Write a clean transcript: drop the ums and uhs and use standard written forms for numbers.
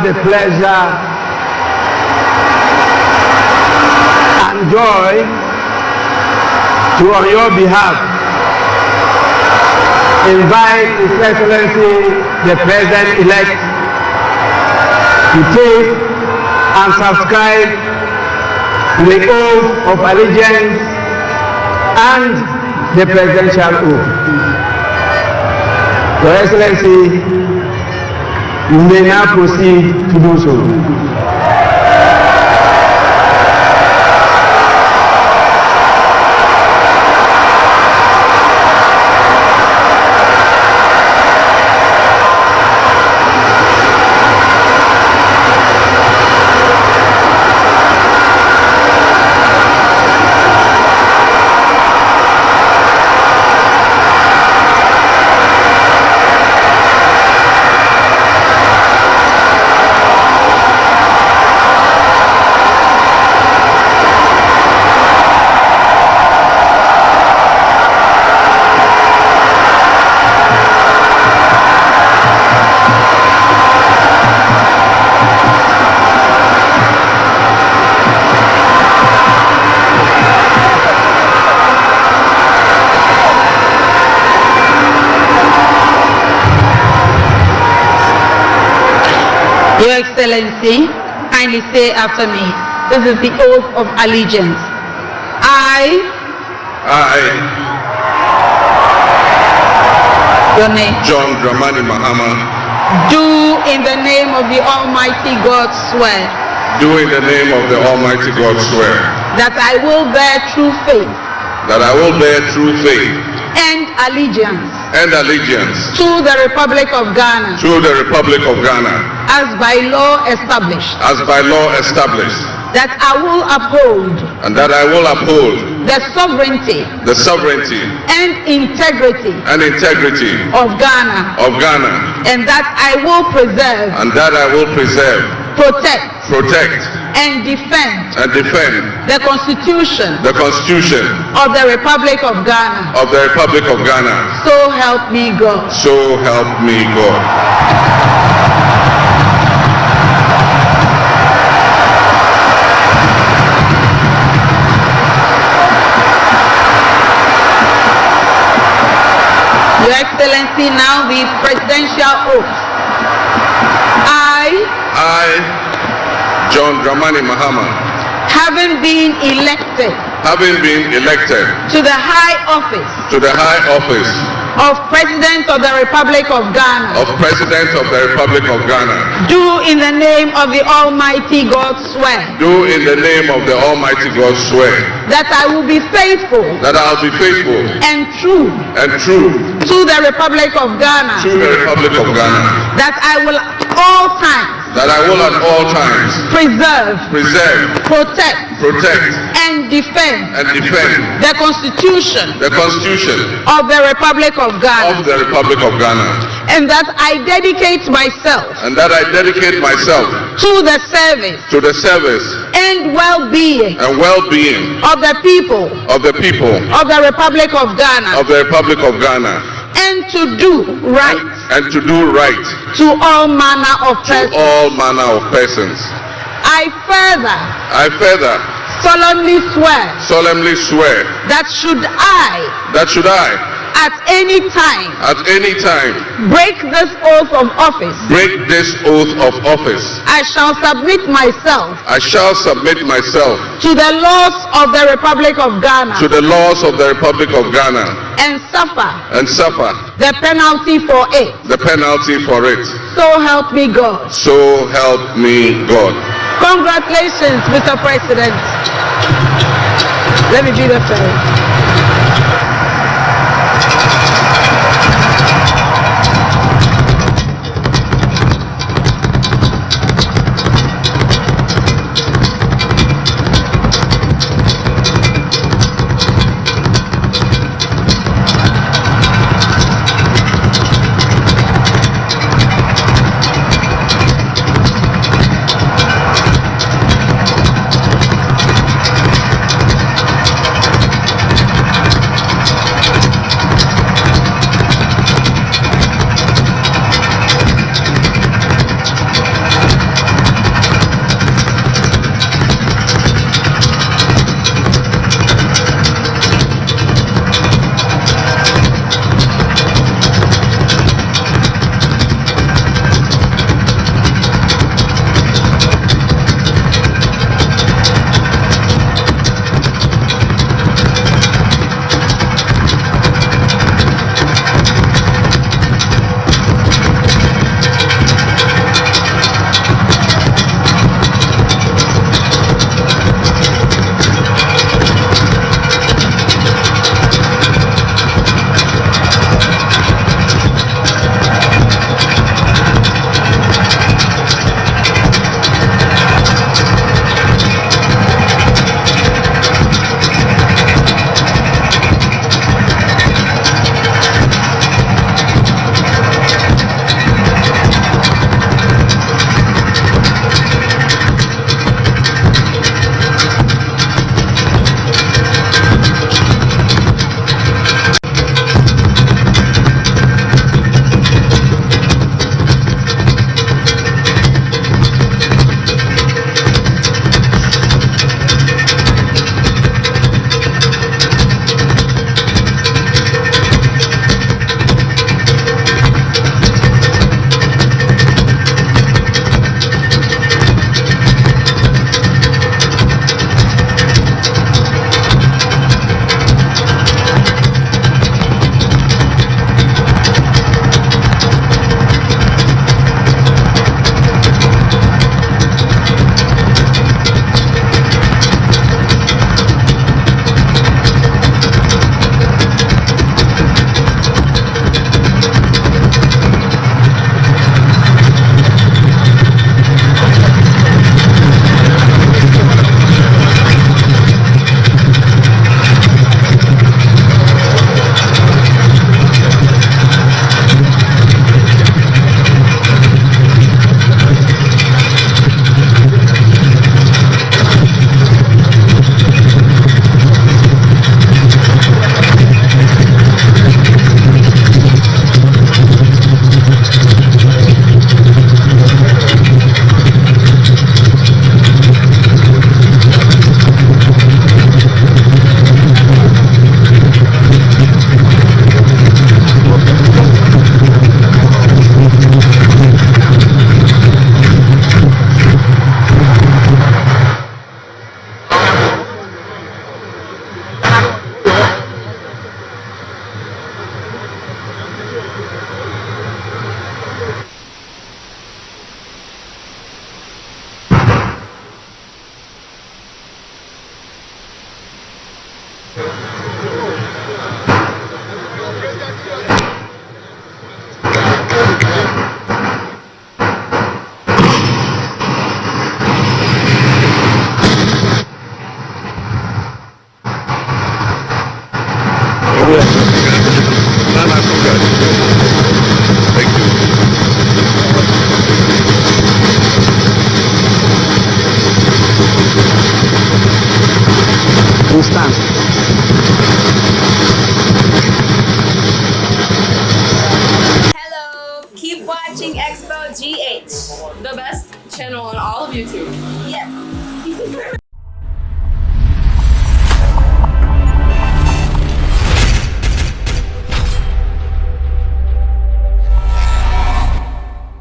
the pleasure and joy to, on your behalf, invite His Excellency the President-elect to take and subscribe to the oath of allegiance and the presidential oath. Your Excellency, you may now proceed to do so. Your Excellency, kindly say after me. This is the oath of allegiance. Your name. John Dramani Mahama. Do in the name of the Almighty God swear. Do in the name of the Almighty God swear. That I will bear true faith. That I will bear true faith. And allegiance. And allegiance. To the Republic of Ghana. To the Republic of Ghana. As by law established. As by law established. That I will uphold. And that I will uphold. The sovereignty. The sovereignty. And integrity. And integrity. Of Ghana. Of Ghana. And that I will preserve. And that I will preserve. Protect. Protect. And defend. And defend. The Constitution. The Constitution. Of the Republic of Ghana. Of the Republic of Ghana. So help me God. So help me God. Your Excellency, now the presidential oath. I, John Dramani Mahama, having been elected to the high office of President of the Republic of Ghana, do in the name of the Almighty God swear. Do in the name of the Almighty God swear. That I will be faithful. That I will be faithful. And true. To the Republic of Ghana. To the Republic of Ghana. That I will at all times. That I will at all times. Preserve. Protect. And defend. The Constitution. Of the Republic of Ghana. And that I dedicate myself. To the service. And well-being. Of the people. Of the Republic of Ghana. And to do right. To all manner of persons. I further. Solemnly swear. That should I. At any time. Break this oath of office. I shall submit myself. To the laws of the Republic of Ghana. And suffer. The penalty for it. So help me God. Congratulations, Mr. President. Let me be the first. stand. Hello, keep watching Expo GH. The best channel on all of YouTube. Yes.